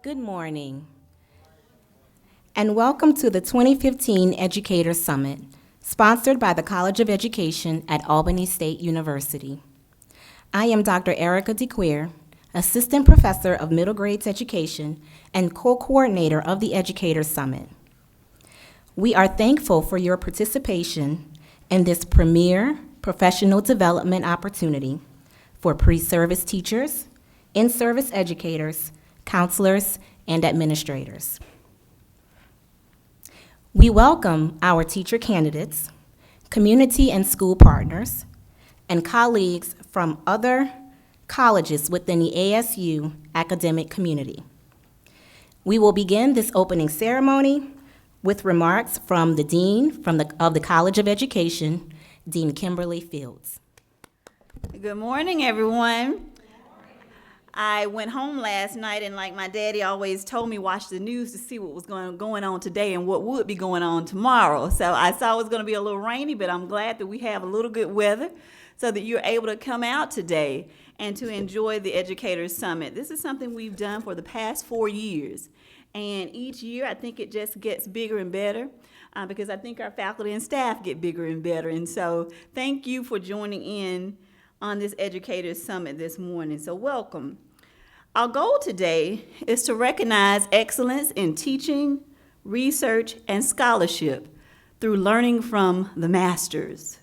Good morning, and welcome to the 2015 Educator Summit, sponsored by the College of Education at Albany State University. I am Dr. Erica DeQueer, Assistant Professor of Middle Grades Education and co-coordinator of the Educator Summit. We are thankful for your participation in this premier professional development opportunity for pre-service teachers, in-service educators, counselors, and administrators. We welcome our teacher candidates, community and school partners, and colleagues from other colleges within the ASU academic community. We will begin this opening ceremony with remarks from the Dean of the College of Education, Dean Kimberly Fields. Good morning, everyone. I went home last night, and like my daddy always told me, watch the news to see what was going on today and what would be going on tomorrow. So I saw it was going to be a little rainy, but I'm glad that we have a little good weather so that you're able to come out today and to enjoy the Educators Summit. This is something we've done for the past 4 years, and each year I think it just gets bigger and better because I think our faculty and staff get bigger and better. And so thank you for joining in on this Educators Summit this morning. So welcome. Our goal today is to recognize excellence in teaching, research, and scholarship through learning from the masters.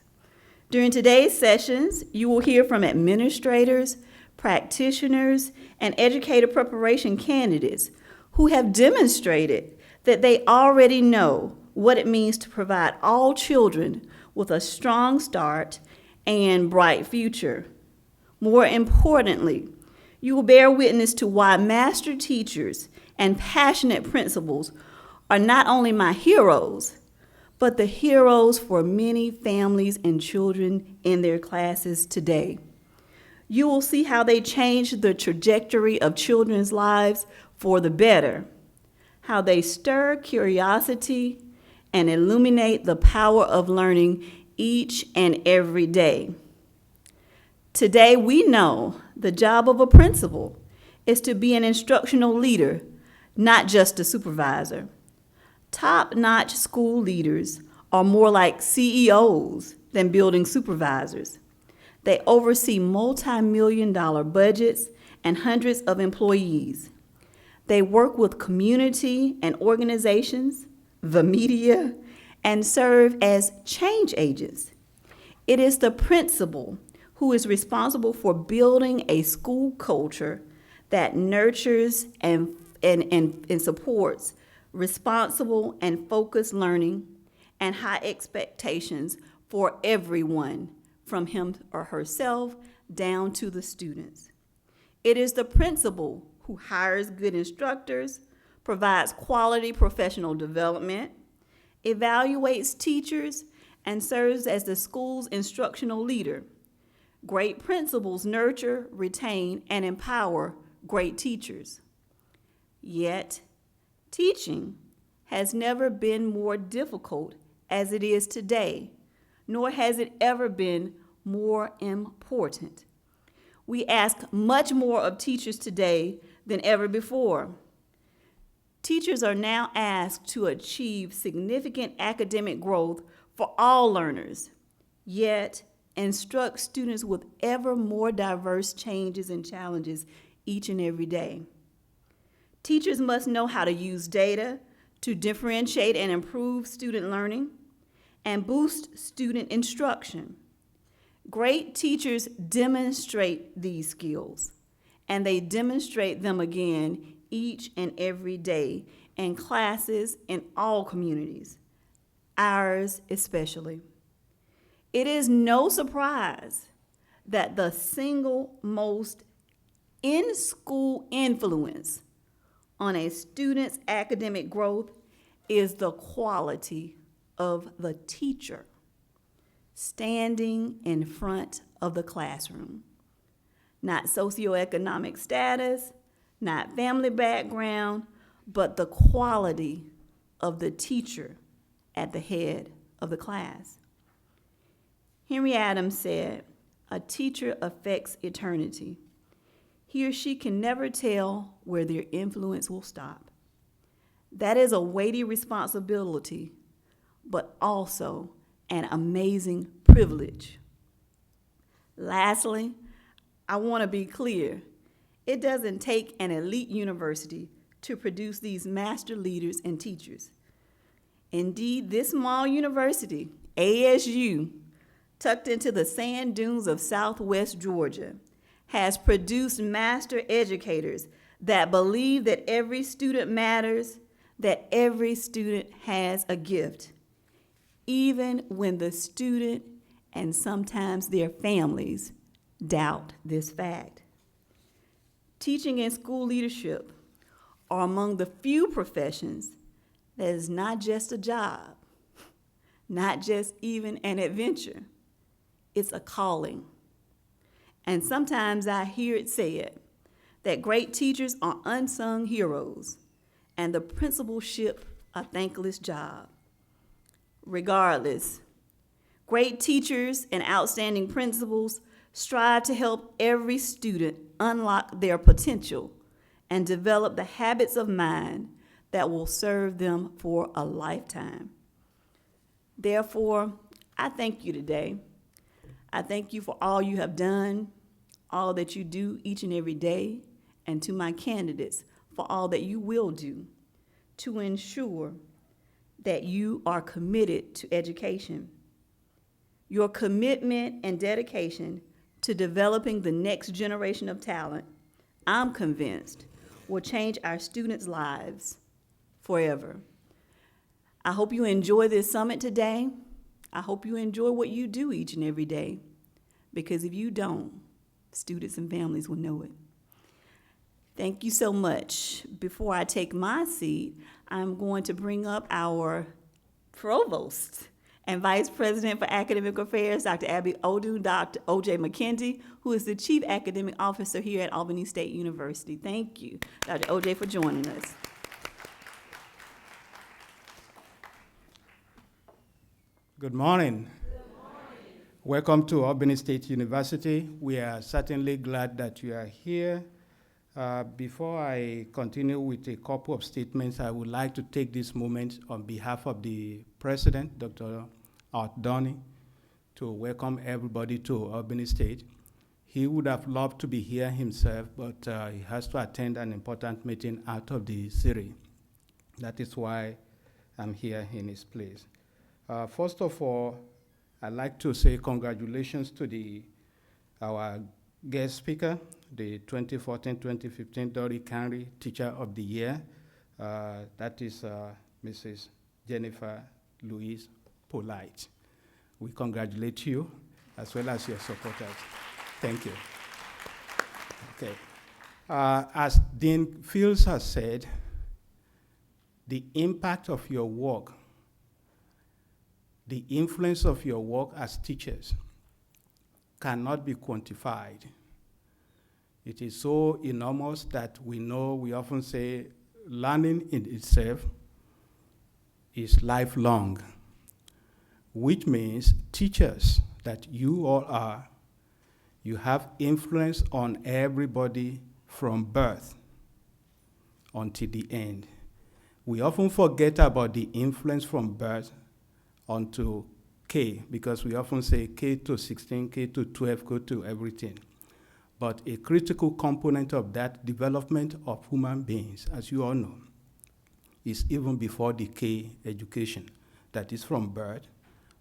During today's sessions, you will hear from administrators, practitioners, and educator preparation candidates who have demonstrated that they already know what it means to provide all children with a strong start and bright future. More importantly, you will bear witness to why master teachers and passionate principals are not only my heroes, but the heroes for many families and children in their classes today. You will see how they change the trajectory of children's lives for the better, how they stir curiosity and illuminate the power of learning each and every day. Today, we know the job of a principal is to be an instructional leader, not just a supervisor. Top-notch school leaders are more like CEOs than building supervisors. They oversee multi-million-dollar budgets and hundreds of employees. They work with community and organizations, the media, and serve as change agents. It is the principal who is responsible for building a school culture that nurtures and supports responsible and focused learning and high expectations for everyone, from him or herself down to the students. It is the principal who hires good instructors, provides quality professional development, evaluates teachers, and serves as the school's instructional leader. Great principals nurture, retain, and empower great teachers. Yet, teaching has never been more difficult as it is today, nor has it ever been more important. We ask much more of teachers today than ever before. Teachers are now asked to achieve significant academic growth for all learners, yet instruct students with ever more diverse changes and challenges each and every day. Teachers must know how to use data to differentiate and improve student learning and boost student instruction. Great teachers demonstrate these skills, and they demonstrate them again each and every day in classes in all communities, ours especially. It is no surprise that the single most in-school influence on a student's academic growth is the quality of the teacher standing in front of the classroom. Not socioeconomic status, not family background, but the quality of the teacher at the head of the class. Henry Adams said, "A teacher affects eternity." he or she can never tell where their influence will stop. That is a weighty responsibility, but also an amazing privilege. Lastly, I want to be clear. It doesn't take an elite university to produce these master leaders and teachers. Indeed, this small university, ASU, tucked into the sand dunes of southwest Georgia, has produced master educators that believe that every student matters, that every student has a gift, even when the student and sometimes their families doubt this fact. Teaching and school leadership are among the few professions that is not just a job, not just even an adventure. It's a calling. And sometimes I hear it said that great teachers are unsung heroes and the principalship a thankless job. Regardless, great teachers and outstanding principals strive to help every student unlock their potential and develop the habits of mind that will serve them for a lifetime. Therefore, I thank you today. I thank you for all you have done, all that you do each and every day, and to my candidates for all that you will do to ensure that you are committed to education. Your commitment and dedication to developing the next generation of talent, I'm convinced, will change our students' lives forever. I hope you enjoy this summit today. I hope you enjoy what you do each and every day, because if you don't, students and families will know it. Thank you so much. Before I take my seat, I'm going to bring up our provost and vice president for academic affairs, Dr. Abby Odu, Dr. O.J. McKenzie, who is the chief academic officer here at Albany State University. Thank you, Dr. O.J., for joining us. Good morning. Welcome to Albany State University. We are certainly glad that you are here. Before I continue with a couple of statements, I would like to take this moment on behalf of the President, Dr. Albany, to welcome everybody to Albany State. He would have loved to be here himself, but he has to attend an important meeting out of the city. That is why I'm here in his place. First of all, I'd like to say congratulations to our guest speaker, the 2014-2015 Dougherty County Teacher of the Year. That is Mrs. Jennifer Louise Polite. We congratulate you as well as your supporters. Thank you. Okay. As Dean Fields has said, the impact of your work, the influence of your work as teachers cannot be quantified. It is so enormous that we often say learning in itself is lifelong, which means teachers that you all are, you have influence on everybody from birth until the end. We often forget about the influence from birth onto K, because we often say K to 16, K to 12, K to everything. But a critical component of that development of human beings, as you all know, is even before the K education, that is from birth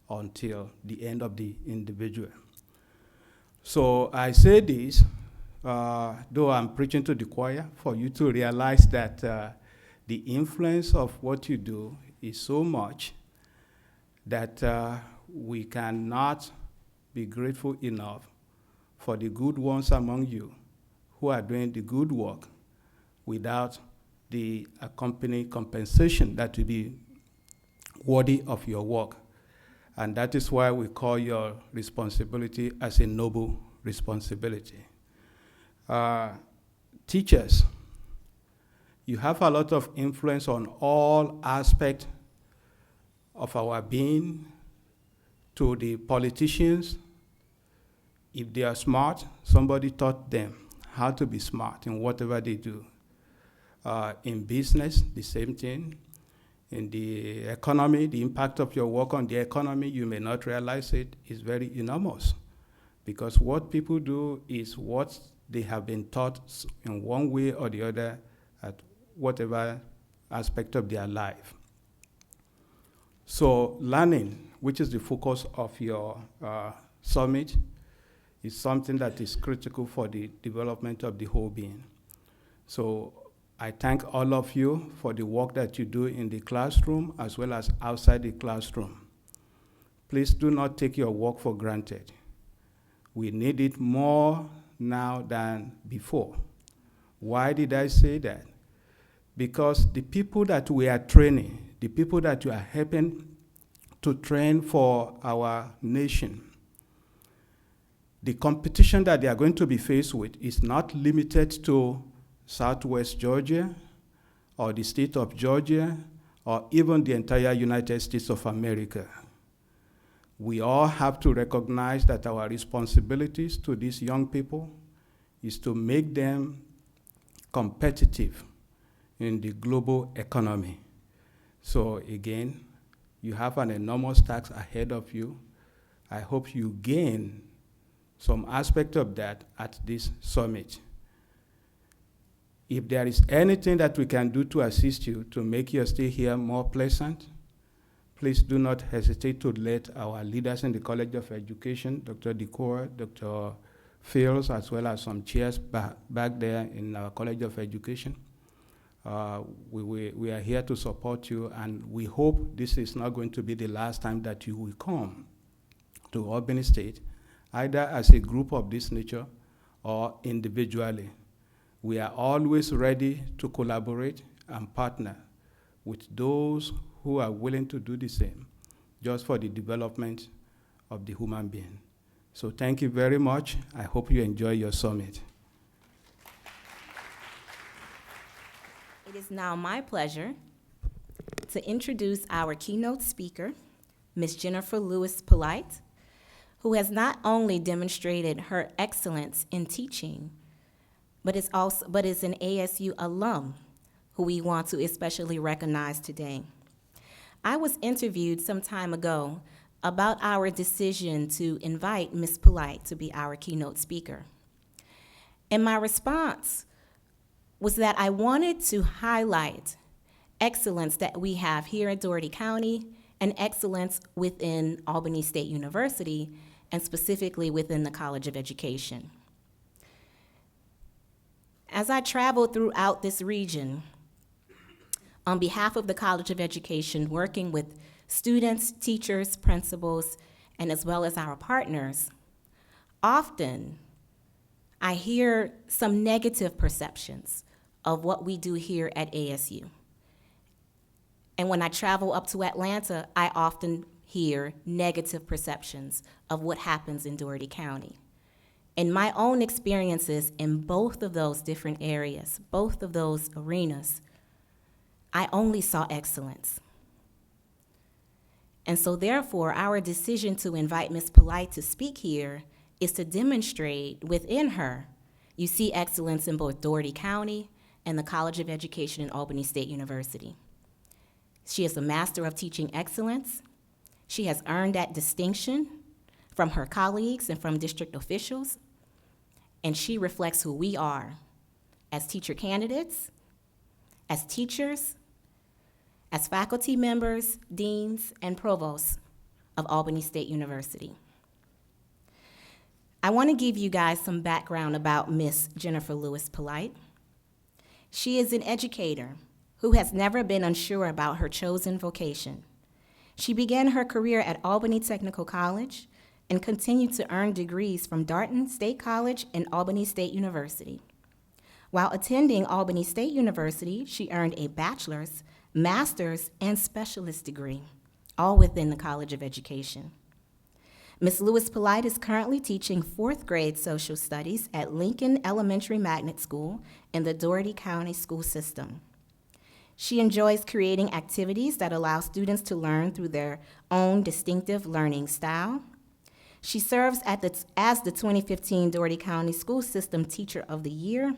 until the end of the individual. So I say this, though I'm preaching to the choir, for you to realize that the influence of what you do is so much that we cannot be grateful enough for the good ones among you who are doing the good work without the accompanying compensation that will be worthy of your work. And that is why we call your responsibility as a noble responsibility. Teachers, you have a lot of influence on all aspects of our being. To the politicians, if they are smart, somebody taught them how to be smart in whatever they do. In business, the same thing. In the economy, the impact of your work on the economy, you may not realize it, is very enormous. Because what people do is what they have been taught in one way or the other at whatever aspect of their life. So learning, which is the focus of your summit, is something that is critical for the development of the whole being. So I thank all of you for the work that you do in the classroom as well as outside the classroom. Please do not take your work for granted. We need it more now than before. Why did I say that? Because the people that we are training, the people that you are helping to train for our nation, the competition that they are going to be faced with is not limited to Southwest Georgia or the state of Georgia or even the entire United States of America. We all have to recognize that our responsibilities to these young people is to make them competitive in the global economy. So again, you have an enormous task ahead of you. I hope you gain some aspect of that at this summit. If there is anything that we can do to assist you to make your stay here more pleasant, please do not hesitate to let our leaders in the College of Education, Dr. Decor, Dr. Fields, as well as some chairs back there in our College of Education. We are here to support you, and we hope this is not going to be the last time that you will come to Albany State, either as a group of this nature or individually. We are always ready to collaborate and partner with those who are willing to do the same, just for the development of the human being. So thank you very much. I hope you enjoy your summit. It is now my pleasure to introduce our keynote speaker, Ms. Jennifer Lewis Polite, who has not only demonstrated her excellence in teaching, but is an ASU alum who we want to especially recognize today. I was interviewed some time ago about our decision to invite Ms. Polite to be our keynote speaker. And my response was that I wanted to highlight excellence that we have here at Dougherty County and excellence within Albany State University, and specifically within the College of Education. As I traveled throughout this region, on behalf of the College of Education, working with students, teachers, principals, and as well as our partners, often I hear some negative perceptions of what we do here at ASU. And when I travel up to Atlanta, I often hear negative perceptions of what happens in Dougherty County. In my own experiences in both of those different areas, both of those arenas, I only saw excellence. And so therefore, our decision to invite Ms. Polite to speak here is to demonstrate within her, you see excellence in both Dougherty County and the College of Education in Albany State University. She is a Master of Teaching Excellence. She has earned that distinction from her colleagues and from district officials, and she reflects who we are as teacher candidates, as teachers, as faculty members, deans, and provosts of Albany State University. I want to give you guys some background about Miss Jennifer Lewis Polite. She is an educator who has never been unsure about her chosen vocation. She began her career at Albany Technical College and continued to earn degrees from Darton State College and Albany State University. While attending Albany State University, she earned a bachelor's, master's, and specialist degree, all within the College of Education. Ms. Lewis Polite is currently teaching fourth grade social studies at Lincoln Elementary Magnet School in the Dougherty County School System. She enjoys creating activities that allow students to learn through their own distinctive learning style. She serves as the 2015 Dougherty County School System Teacher of the Year,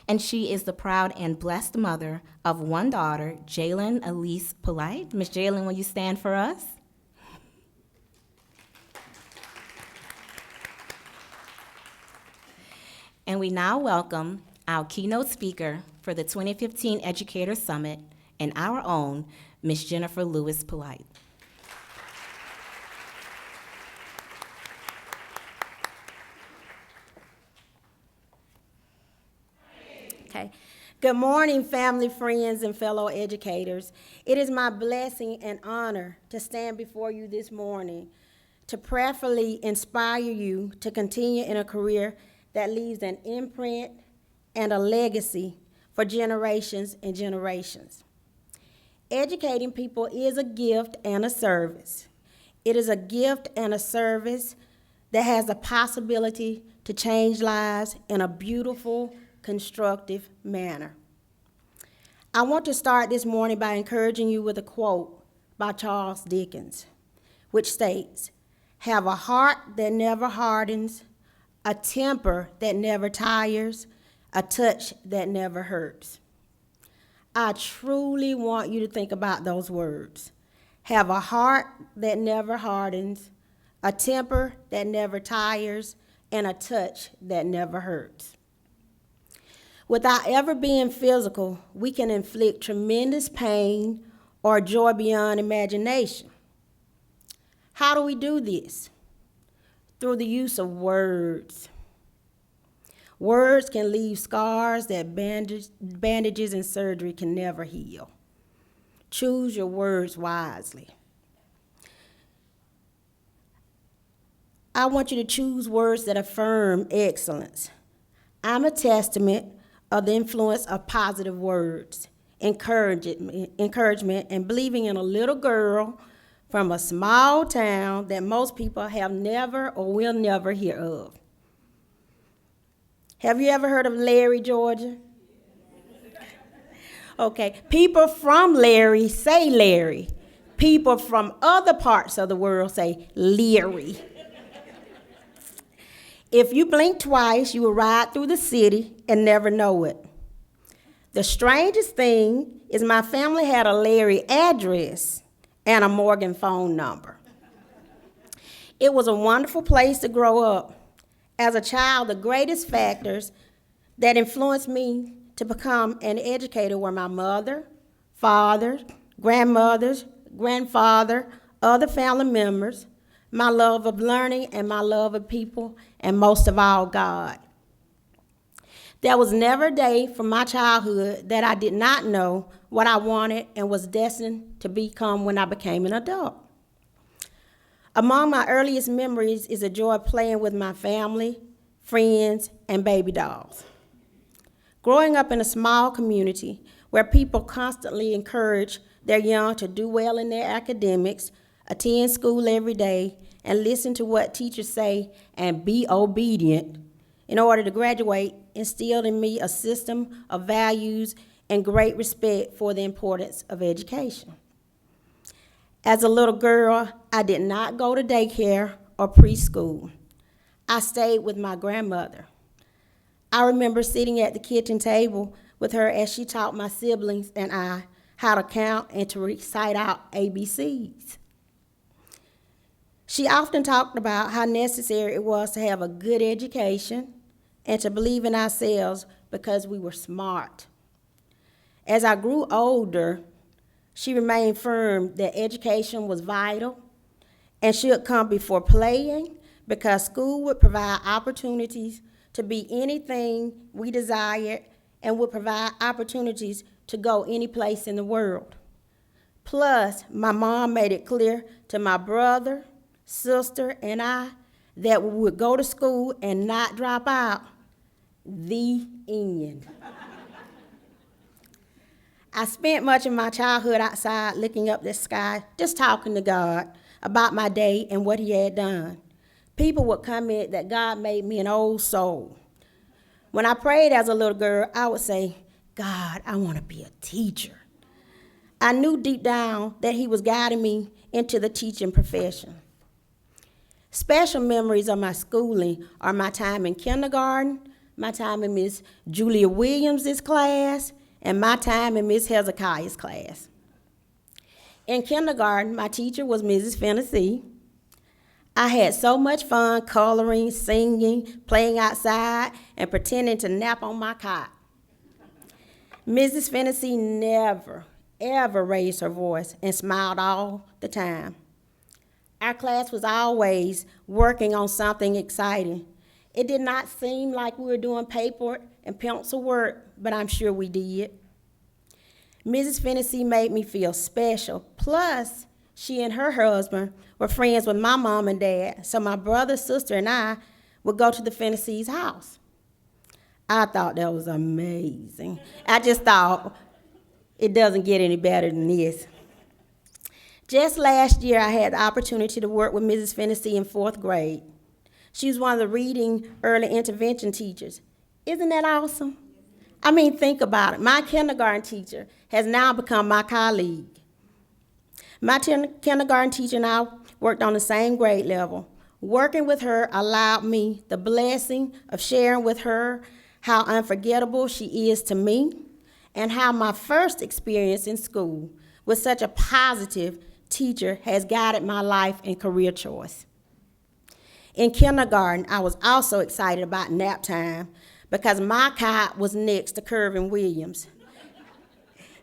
and she is the proud and blessed mother of one daughter, Jalen Elise Polite. Miss Jalen, will you stand for us? And we now welcome our keynote speaker for the 2015 Educator Summit and our own, Miss Jennifer Lewis Polite. Okay. Good morning, family, friends, and fellow educators. It is my blessing and honor to stand before you this morning to prayerfully inspire you to continue in a career that leaves an imprint and a legacy for generations and generations. Educating people is a gift and a service. It is a gift and a service that has the possibility to change lives in a beautiful, constructive manner. I want to start this morning by encouraging you with a quote by Charles Dickens, which states, "Have a heart that never hardens, a temper that never tires, a touch that never hurts." I truly want you to think about those words. Have a heart that never hardens, a temper that never tires, and a touch that never hurts. Without ever being physical, we can inflict tremendous pain or joy beyond imagination. How do we do this? Through the use of words. Words can leave scars that bandages and surgery can never heal. Choose your words wisely. I want you to choose words that affirm excellence. I'm a testament of the influence of positive words, encouragement, and believing in a little girl from a small town that most people have never or will never hear of. Have you ever heard of Larry, Georgia? Okay, people from Larry say Larry. People from other parts of the world say Leary. If you blink twice, you will ride through the city and never know it. The strangest thing is my family had a Larry address and a Morgan phone number. It was a wonderful place to grow up. As a child, the greatest factors that influenced me to become an educator were my mother, father, grandmothers, grandfather, other family members, my love of learning and my love of people, and most of all, God. There was never a day from my childhood that I did not know what I wanted and was destined to become when I became an adult. Among my earliest memories is a joy playing with my family, friends, and baby dolls. Growing up in a small community where people constantly encourage their young to do well in their academics, attend school every day, and listen to what teachers say and be obedient in order to graduate instilled in me a system of values and great respect for the importance of education. As a little girl, I did not go to daycare or preschool. I stayed with my grandmother. I remember sitting at the kitchen table with her as she taught my siblings and I how to count and to recite out ABCs. She often talked about how necessary it was to have a good education and to believe in ourselves because we were smart. As I grew older, she remained firm that education was vital and should come before playing because school would provide opportunities to be anything we desired and would provide opportunities to go any place in the world. Plus, my mom made it clear to my brother, sister, and I that we would go to school and not drop out. The end. I spent much of my childhood outside looking up the sky, just talking to God about my day and what he had done. People would comment that God made me an old soul. When I prayed as a little girl, I would say, God, I want to be a teacher. I knew deep down that he was guiding me into the teaching profession. Special memories of my schooling are my time in kindergarten, my time in Miss Julia Williams' class, and my time in Miss Hezekiah's class. In kindergarten, my teacher was Mrs. Fennessy. I had so much fun coloring, singing, playing outside, and pretending to nap on my cot. Mrs. Fennessy never, ever raised her voice and smiled all the time. Our class was always working on something exciting. It did not seem like we were doing paper and pencil work, but I'm sure we did. Mrs. Fennessy made me feel special. Plus, she and her husband were friends with my mom and dad, so my brother, sister, and I would go to the Fennessy's house. I thought that was amazing. I just thought it doesn't get any better than this. Just last year, I had the opportunity to work with Mrs. Fennessy in 4th grade. She was one of the reading early intervention teachers. Isn't that awesome? I mean, think about it. My kindergarten teacher has now become my colleague. My kindergarten teacher and I worked on the same grade level. Working with her allowed me the blessing of sharing with her how unforgettable she is to me and how my first experience in school with such a positive teacher has guided my life and career choice. In kindergarten, I was also excited about nap time because my cot was next to Kervin Williams.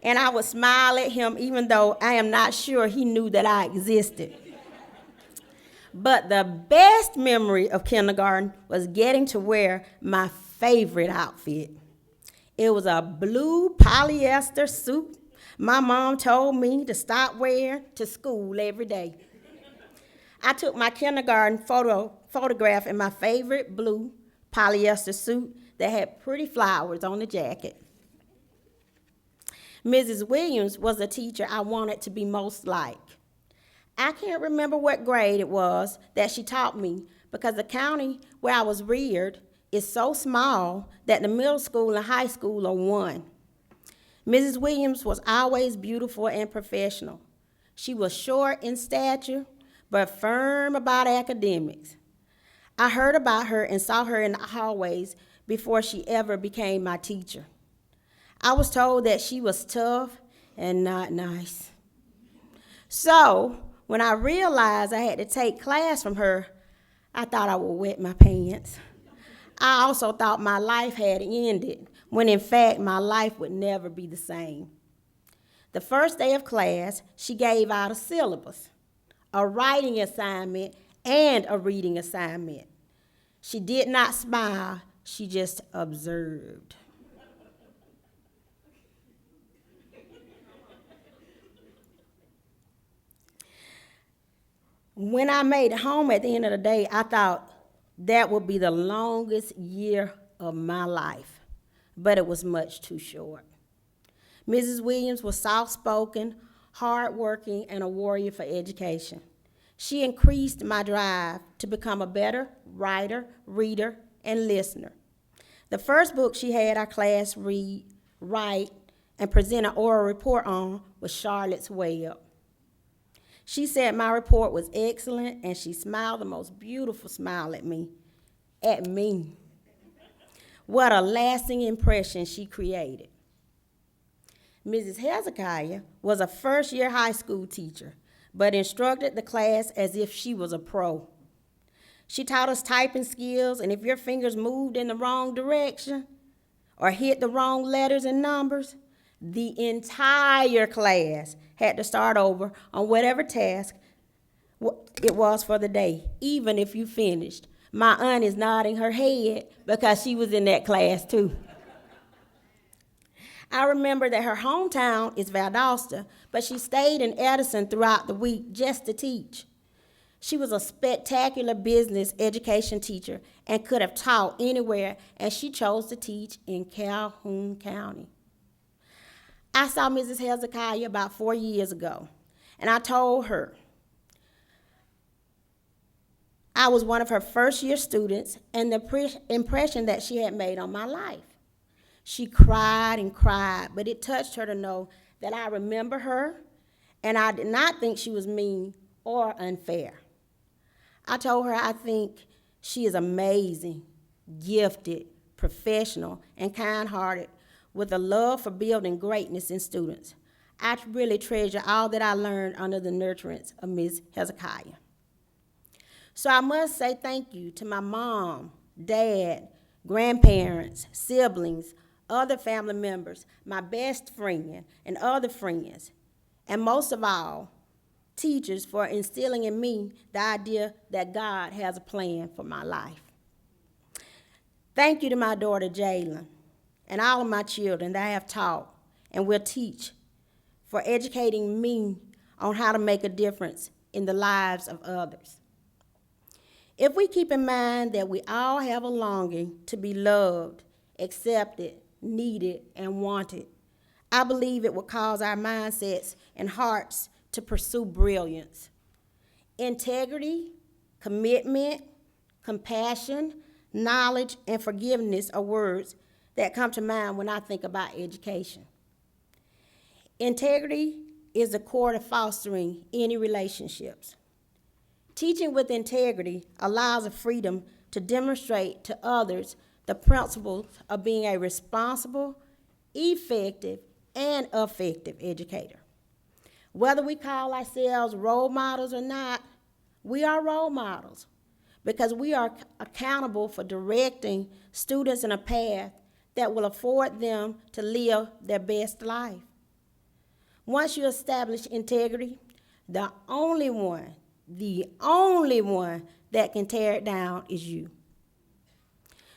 And I would smile at him even though I am not sure he knew that I existed. But the best memory of kindergarten was getting to wear my favorite outfit. It was a blue polyester suit my mom told me to stop wearing to school every day. I took my kindergarten photograph in my favorite blue polyester suit that had pretty flowers on the jacket. Mrs. Williams was the teacher I wanted to be most like. I can't remember what grade it was that she taught me because the county where I was reared is so small that the middle school and high school are one. Mrs. Williams was always beautiful and professional. She was short in stature, but firm about academics. I heard about her and saw her in the hallways before she ever became my teacher. I was told that she was tough and not nice. So, when I realized I had to take class from her, I thought I would wet my pants. I also thought my life had ended, when in fact my life would never be the same. The first day of class, she gave out a syllabus, a writing assignment, and a reading assignment. She did not smile, she just observed. When I made it home at the end of the day, I thought that would be the longest year of my life, but it was much too short. Mrs. Williams was soft-spoken, hard-working, and a warrior for education. She increased my drive to become a better writer, reader, and listener. The first book she had our class read, write, and present an oral report on was Charlotte's Web. She said my report was excellent, and she smiled the most beautiful smile at me. What a lasting impression she created. Mrs. Hezekiah was a first-year high school teacher, but instructed the class as if she was a pro. She taught us typing skills, and if your fingers moved in the wrong direction or hit the wrong letters and numbers, the entire class had to start over on whatever task it was for the day, even if you finished. My aunt is nodding her head because she was in that class too. I remember that her hometown is Valdosta, but she stayed in Edison throughout the week just to teach. She was a spectacular business education teacher and could have taught anywhere, and she chose to teach in Calhoun County. I saw Mrs. Hezekiah about 4 years ago, and I told her I was one of her first-year students and the impression that she had made on my life. She cried and cried, but it touched her to know that I remember her, and I did not think she was mean or unfair. I told her I think she is amazing, gifted, professional, and kind-hearted with a love for building greatness in students. I really treasure all that I learned under the nurturance of Ms. Hezekiah. So I must say thank you to my mom, dad, grandparents, siblings, other family members, my best friend, and other friends, and most of all, teachers for instilling in me the idea that God has a plan for my life. Thank you to my daughter, Jalen, and all of my children that I have taught and will teach for educating me on how to make a difference in the lives of others. If we keep in mind that we all have a longing to be loved, accepted, needed, and wanted, I believe it will cause our mindsets and hearts to pursue brilliance. Integrity, commitment, compassion, knowledge, and forgiveness are words that come to mind when I think about education. Integrity is the core to fostering any relationships. Teaching with integrity allows a freedom to demonstrate to others the principles of being a responsible, effective, and effective educator. Whether we call ourselves role models or not, we are role models because we are accountable for directing students in a path that will afford them to live their best life. Once you establish integrity, the only one that can tear it down is you.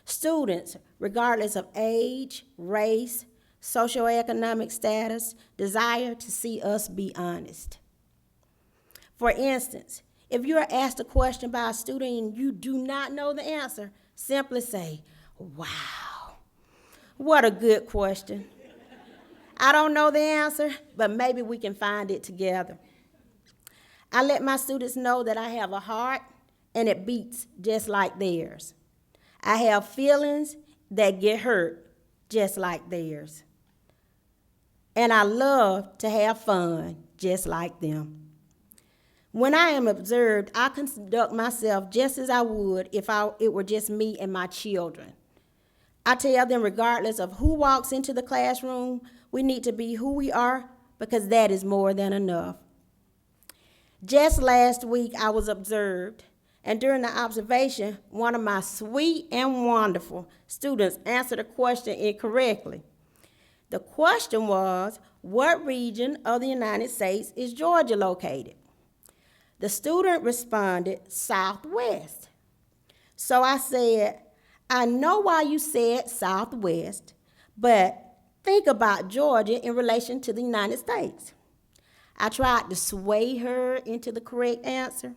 Students, regardless of age, race, socioeconomic status, desire to see us be honest. For instance, if you are asked a question by a student and you do not know the answer, simply say, "Wow, what a good question. I don't know the answer, but maybe we can find it together." I let my students know that I have a heart and it beats just like theirs. I have feelings that get hurt just like theirs. And I love to have fun just like them. When I am observed, I conduct myself just as I would if it were just me and my children. I tell them regardless of who walks into the classroom, we need to be who we are because that is more than enough. Just last week, I was observed, and during the observation, one of my sweet and wonderful students answered a question incorrectly. The question was, what region of the United States is Georgia located? The student responded, Southwest. So I said, I know why you said Southwest, but think about Georgia in relation to the United States. I tried to sway her into the correct answer,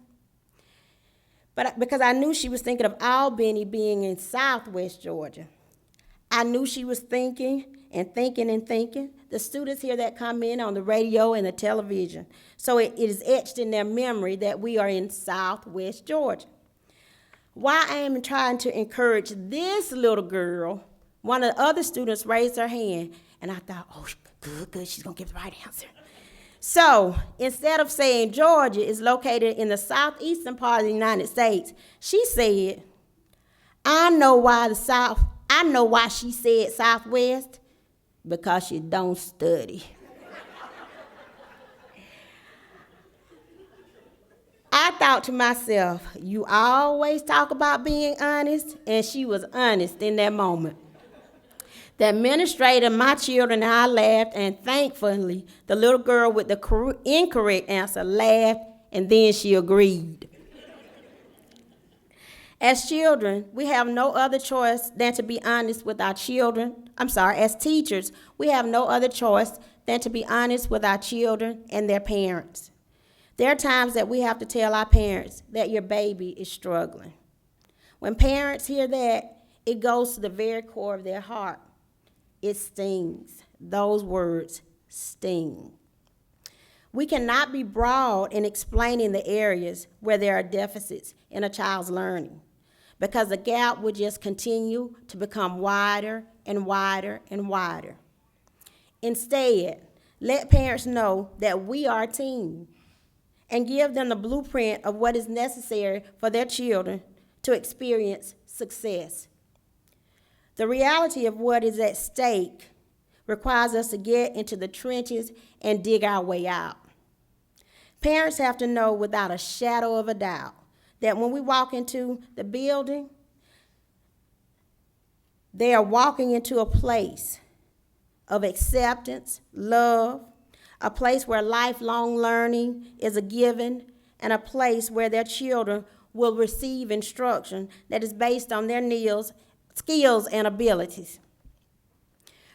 but because I knew she was thinking of Albany being in Southwest Georgia. I knew she was thinking and thinking and thinking. The students hear that come in on the radio and the television, so it is etched in their memory that we are in Southwest Georgia. While I am trying to encourage this little girl, one of the other students raised her hand, and I thought, oh, good, she's going to give the right answer. So instead of saying Georgia is located in the southeastern part of the United States, she said, I know why she said Southwest, because she don't study. I thought to myself, you always talk about being honest, and she was honest in that moment. The administrator, my children, and I laughed, and thankfully, the little girl with the incorrect answer laughed, and then she agreed. As children, we have no other choice than to be honest with our children. As teachers, we have no other choice than to be honest with our children and their parents. There are times that we have to tell our parents that your baby is struggling. When parents hear that, it goes to the very core of their heart. It stings. Those words sting. We cannot be broad in explaining the areas where there are deficits in a child's learning, because the gap will just continue to become wider and wider and wider. Instead, let parents know that we are a team, and give them the blueprint of what is necessary for their children to experience success. The reality of what is at stake requires us to get into the trenches and dig our way out. Parents have to know without a shadow of a doubt that when we walk into the building, they are walking into a place of acceptance, love, a place where lifelong learning is a given, and a place where their children will receive instruction that is based on their skills and abilities.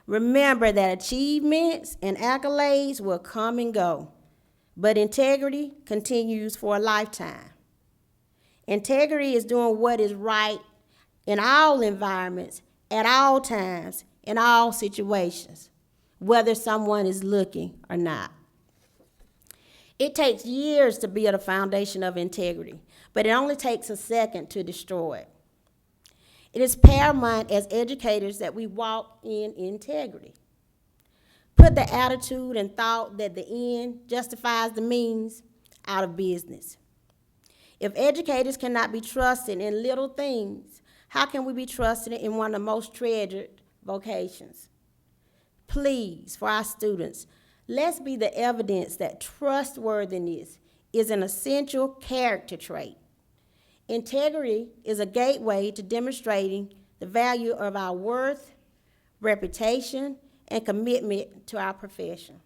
Remember that achievements and accolades will come and go, but integrity continues for a lifetime. Integrity is doing what is right in all environments, at all times, in all situations, whether someone is looking or not. It takes years to build a foundation of integrity, but it only takes a second to destroy it. It is paramount as educators that we walk in integrity. Put the attitude and thought that the end justifies the means out of business. If educators cannot be trusted in little things, how can we be trusted in one of the most treasured vocations? Please, for our students, let's be the evidence that trustworthiness is an essential character trait. Integrity is a gateway to demonstrating the value of our worth, reputation, and commitment to our profession.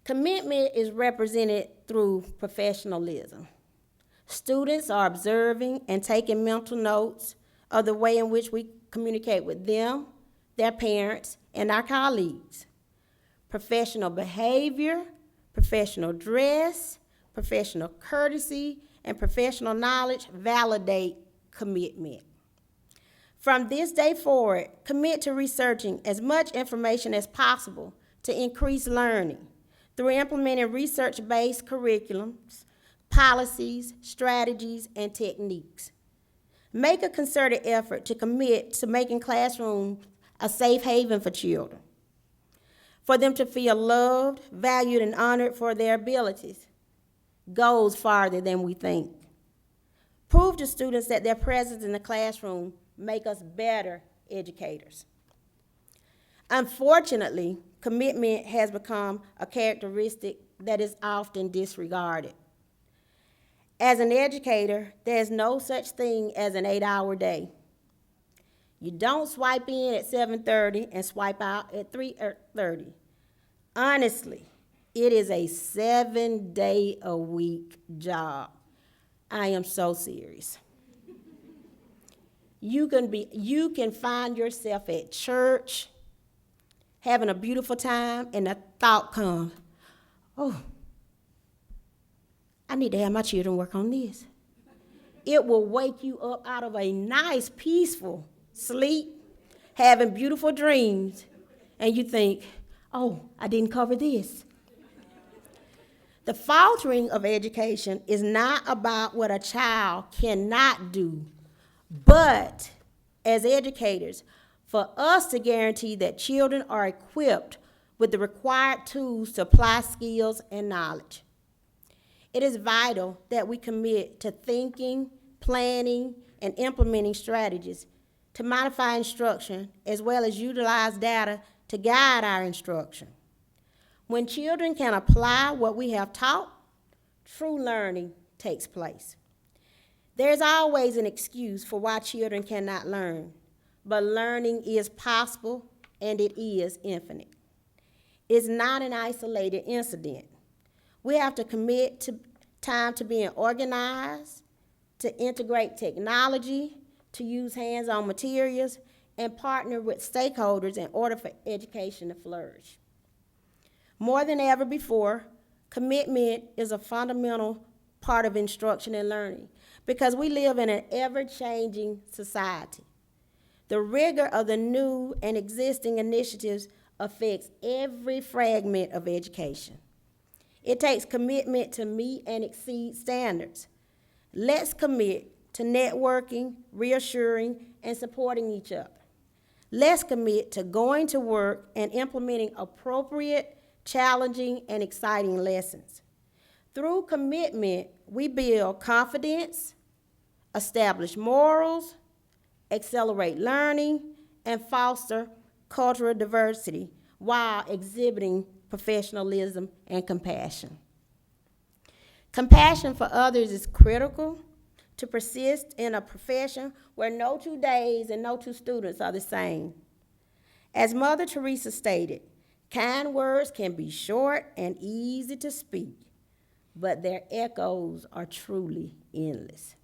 Commitment is represented through professionalism. Students are observing and taking mental notes of the way in which we communicate with them, their parents, and our colleagues. Professional behavior, professional dress, professional courtesy, and professional knowledge validate commitment. From this day forward, commit to researching as much information as possible to increase learning through implementing research-based curriculums, policies, strategies, and techniques. Make a concerted effort to commit to making classrooms a safe haven for children, for them to feel loved, valued, and honored for their abilities. Goes farther than we think. Prove to students that their presence in the classroom make us better educators. Unfortunately, commitment has become a characteristic that is often disregarded. As an educator, there's no such thing as an 8-hour day. You don't swipe in at 7:30 and swipe out at 3:30. Honestly, it is a 7-day-a-week job. I am so serious. You can find yourself at church, having a beautiful time, and a thought comes, oh, I need to have my children work on this. It will wake you up out of a nice, peaceful sleep, having beautiful dreams, and you think, oh, I didn't cover this. The faltering of education is not about what a child cannot do, but as educators, for us to guarantee that children are equipped with the required tools to apply skills and knowledge. It is vital that we commit to thinking, planning, and implementing strategies to modify instruction as well as utilize data to guide our instruction. When children can apply what we have taught, true learning takes place. There's always an excuse for why children cannot learn, but learning is possible and it is infinite. It's not an isolated incident. We have to commit to time to being organized, to integrate technology, to use hands-on materials, and partner with stakeholders in order for education to flourish. More than ever before, commitment is a fundamental part of instruction and learning because we live in an ever-changing society. The rigor of the new and existing initiatives affects every fragment of education. It takes commitment to meet and exceed standards. Let's commit to networking, reassuring, and supporting each other. Let's commit to going to work and implementing appropriate, challenging, and exciting lessons. Through commitment, we build confidence, establish morals, accelerate learning, and foster cultural diversity while exhibiting professionalism and compassion. Compassion for others is critical to persist in a profession where no 2 days and no 2 students are the same. As Mother Teresa stated, kind words can be short and easy to speak, but their echoes are truly endless.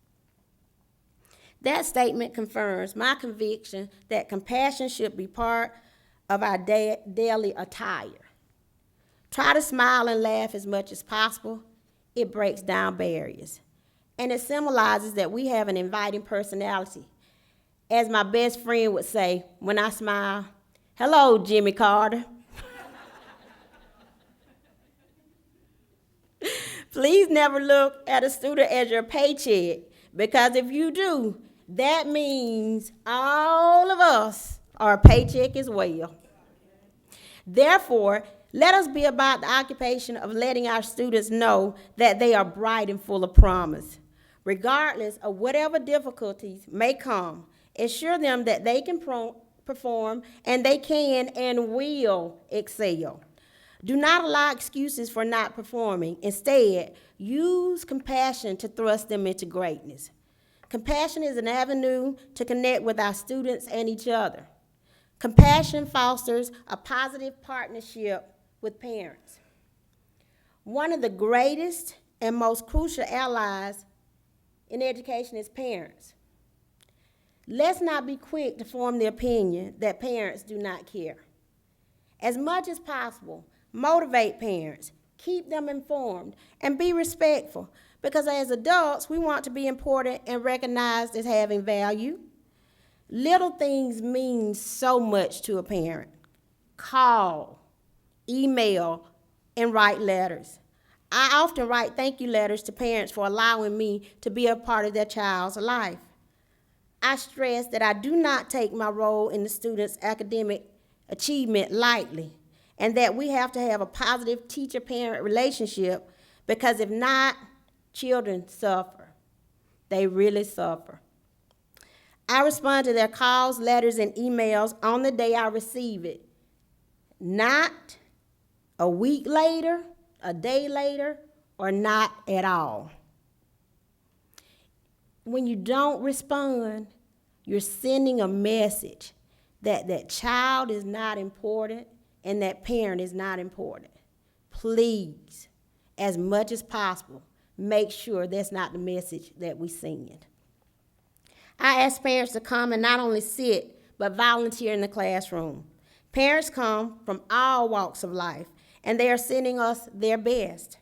That statement confirms my conviction that compassion should be part of our daily attire. Try to smile and laugh as much as possible. It breaks down barriers. And it symbolizes that we have an inviting personality. As my best friend would say when I smile, "Hello, Jimmy Carter." Please never look at a student as your paycheck, because if you do, that means all of us are a paycheck as well. Therefore, let us be about the occupation of letting our students know that they are bright and full of promise. Regardless of whatever difficulties may come, assure them that they can perform and they can and will excel. Do not allow excuses for not performing. Instead, use compassion to thrust them into greatness. Compassion is an avenue to connect with our students and each other. Compassion fosters a positive partnership with parents. One of the greatest and most crucial allies in education is parents. Let's not be quick to form the opinion that parents do not care. As much as possible, motivate parents, keep them informed, and be respectful, because as adults, we want to be important and recognized as having value. Little things mean so much to a parent. Call, email, and write letters. I often write thank you letters to parents for allowing me to be a part of their child's life. I stress that I do not take my role in the student's academic achievement lightly, and that we have to have a positive teacher-parent relationship, because if not, children suffer. They really suffer. I respond to their calls, letters, and emails on the day I receive it, not a week later, a day later, or not at all. When you don't respond, you're sending a message that that child is not important and that parent is not important. Please, as much as possible, make sure that's not the message that we send. I ask parents to come and not only sit, but volunteer in the classroom. Parents come from all walks of life, and they are sending us their best.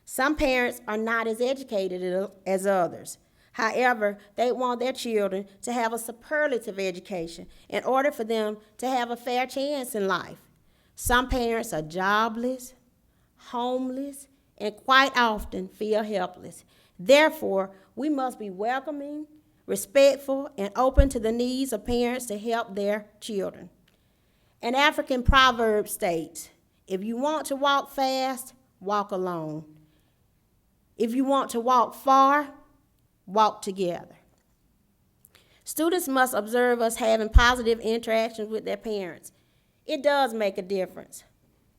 Some parents are not as educated as others. However, they want their children to have a superlative education in order for them to have a fair chance in life. Some parents are jobless, homeless, and quite often feel helpless. Therefore, we must be welcoming, respectful, and open to the needs of parents to help their children. An African proverb states, if you want to walk fast, walk alone. If you want to walk far, walk together. Students must observe us having positive interactions with their parents. It does make a difference.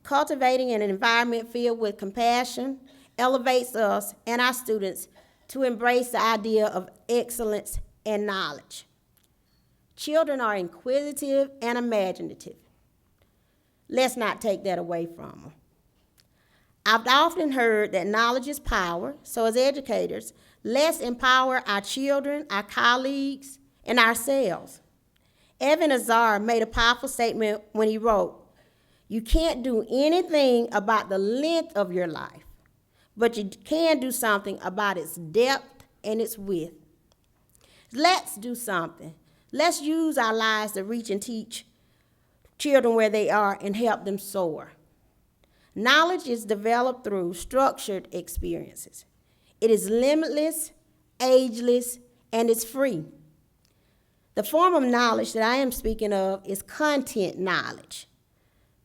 Cultivating an environment filled with compassion elevates us and our students to embrace the idea of excellence and knowledge. Children are inquisitive and imaginative. Let's not take that away from them. I've often heard that knowledge is power, so as educators, let's empower our children, our colleagues, and ourselves. Evan Azar made a powerful statement when he wrote, "You can't do anything about the length of your life, but you can do something about its depth and its width." Let's do something. Let's use our lives to reach and teach children where they are and help them soar. Knowledge is developed through structured experiences. It is limitless, ageless, and it's free. The form of knowledge that I am speaking of is content knowledge.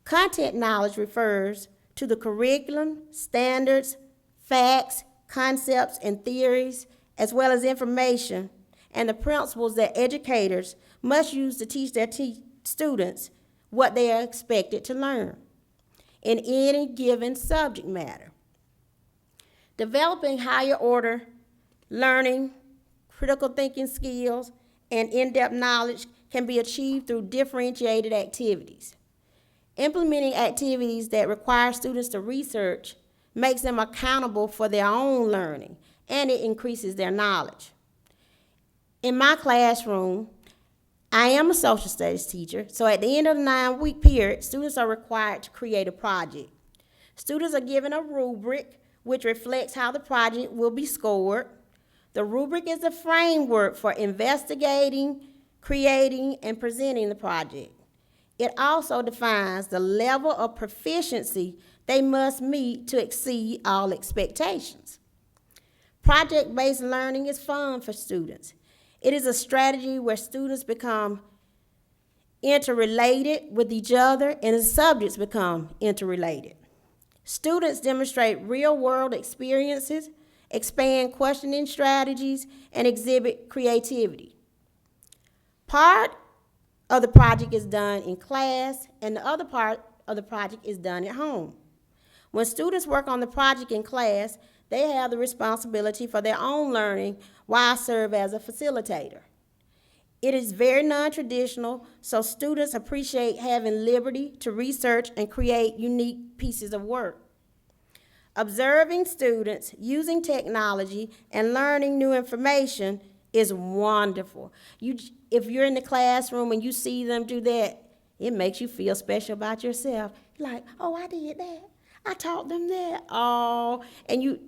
Content knowledge refers to the curriculum, standards, facts, concepts, and theories, as well as information and the principles that educators must use to teach their students what they are expected to learn in any given subject matter. Developing higher order learning, critical thinking skills, and in-depth knowledge can be achieved through differentiated activities. Implementing activities that require students to research makes them accountable for their own learning, and it increases their knowledge. In my classroom, I am a social studies teacher, so at the end of the 9-week period, students are required to create a project. Students are given a rubric which reflects how the project will be scored. The rubric is a framework for investigating, creating, and presenting the project. It also defines the level of proficiency they must meet to exceed all expectations. Project-based learning is fun for students. It is a strategy where students become interrelated with each other and the subjects become interrelated. Students demonstrate real-world experiences, expand questioning strategies, and exhibit creativity. Part of the project is done in class, and the other part of the project is done at home. When students work on the project in class, they have the responsibility for their own learning while I serve as a facilitator. It is very non-traditional, so students appreciate having liberty to research and create unique pieces of work. Observing students using technology and learning new information is wonderful. If you're in the classroom and you see them do that, it makes you feel special about yourself. Like, oh, I did that. I taught them that. Oh, and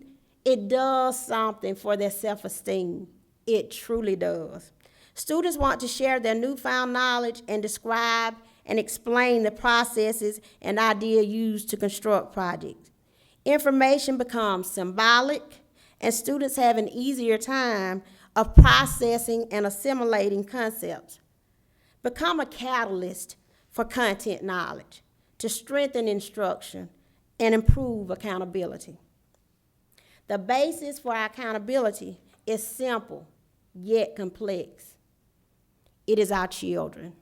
it does something for their self-esteem. It truly does. Students want to share their newfound knowledge and describe and explain the processes and ideas used to construct projects. Information becomes symbolic, and students have an easier time of processing and assimilating concepts. Become a catalyst for content knowledge to strengthen instruction and improve accountability. The basis for accountability is simple, yet complex. It is our children.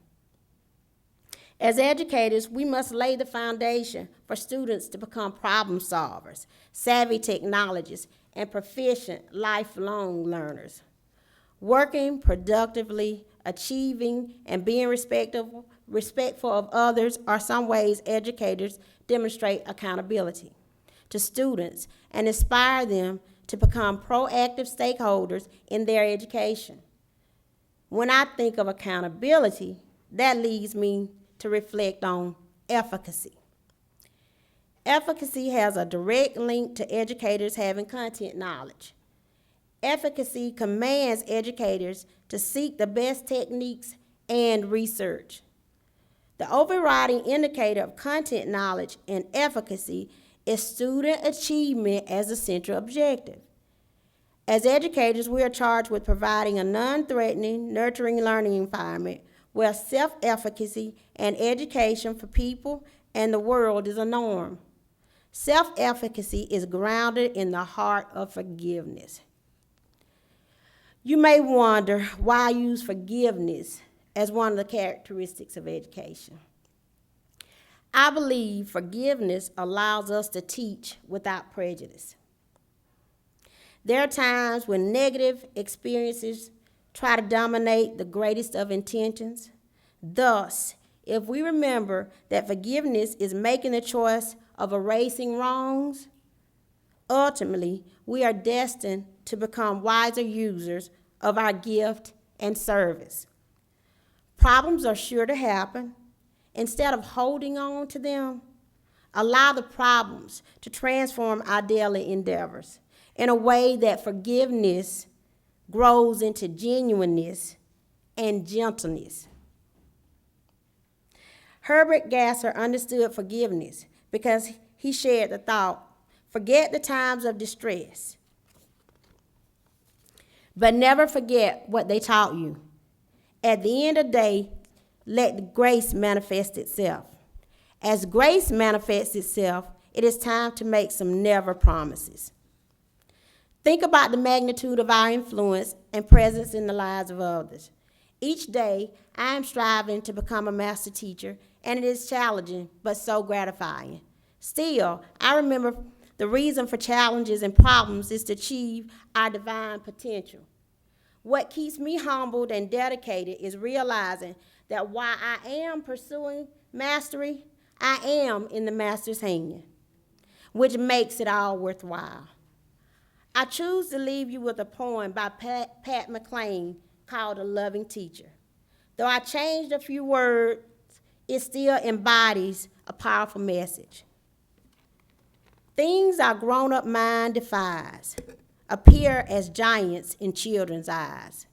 As educators, we must lay the foundation for students to become problem solvers, savvy technologists, and proficient lifelong learners. Working productively, achieving, and being respectful of others are some ways educators demonstrate accountability to students and inspire them to become proactive stakeholders in their education. When I think of accountability, that leads me to reflect on efficacy. Efficacy has a direct link to educators having content knowledge. Efficacy commands educators to seek the best techniques and research. The overriding indicator of content knowledge and efficacy is student achievement as the central objective. As educators, we are charged with providing a non-threatening, nurturing learning environment where self-efficacy and education for people and the world is a norm. Self-efficacy is grounded in the heart of forgiveness. You may wonder why I use forgiveness as one of the characteristics of education. I believe forgiveness allows us to teach without prejudice. There are times when negative experiences try to dominate the greatest of intentions. Thus, if we remember that forgiveness is making the choice of erasing wrongs, ultimately, we are destined to become wiser users of our gift and service. Problems are sure to happen. Instead of holding on to them, allow the problems to transform our daily endeavors in a way that forgiveness grows into genuineness and gentleness. Herbert Gasser understood forgiveness because he shared the thought, forget the times of distress, but never forget what they taught you. At the end of the day, let grace manifest itself. As grace manifests itself, it is time to make some never promises. Think about the magnitude of our influence and presence in the lives of others. Each day, I am striving to become a master teacher, and it is challenging, but so gratifying. Still, I remember the reason for challenges and problems is to achieve our divine potential. What keeps me humbled and dedicated is realizing that while I am pursuing mastery, I am in the master's hand, which makes it all worthwhile. I choose to leave you with a poem by Pat McLean called A Loving Teacher. Though I changed a few words, it still embodies a powerful message. Things our grown-up mind defies appear as giants in children's eyes.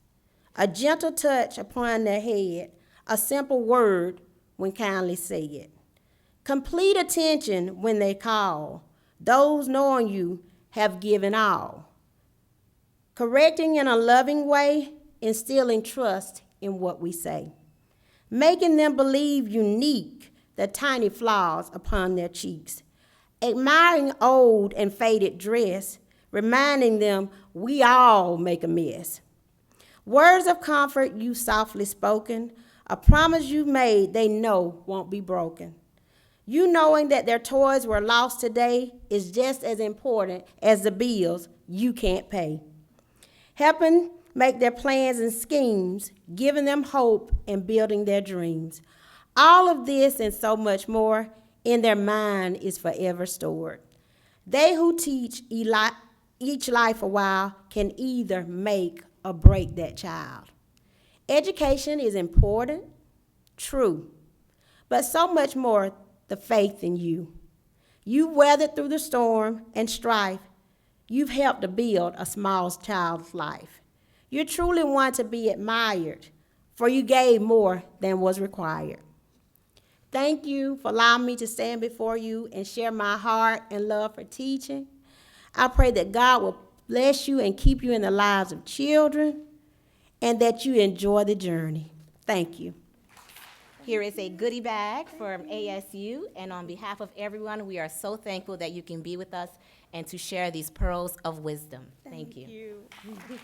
A gentle touch upon their head, a simple word when kindly said. Complete attention when they call. Those knowing you have given all. Correcting in a loving way, instilling trust in what we say. Making them believe unique the tiny flaws upon their cheeks. Admiring old and faded dress, reminding them we all make a mess. Words of comfort you softly spoken, a promise you made they know won't be broken. You knowing that their toys were lost today is just as important as the bills you can't pay. Helping make their plans and schemes, giving them hope and building their dreams. All of this and so much more in their mind is forever stored. They who teach each life a while can either make or break that child. Education is important, true, but so much more the faith in you. You weathered through the storm and strife. You've helped to build a small child's life. You're truly one to be admired, for you gave more than was required. Thank you for allowing me to stand before you and share my heart and love for teaching. I pray that God will bless you and keep you in the lives of children and that you enjoy the journey. Thank you. Here is a goodie bag from ASU, and on behalf of everyone, we are so thankful that you can be with us and to share these pearls of wisdom. Thank you. Thank you.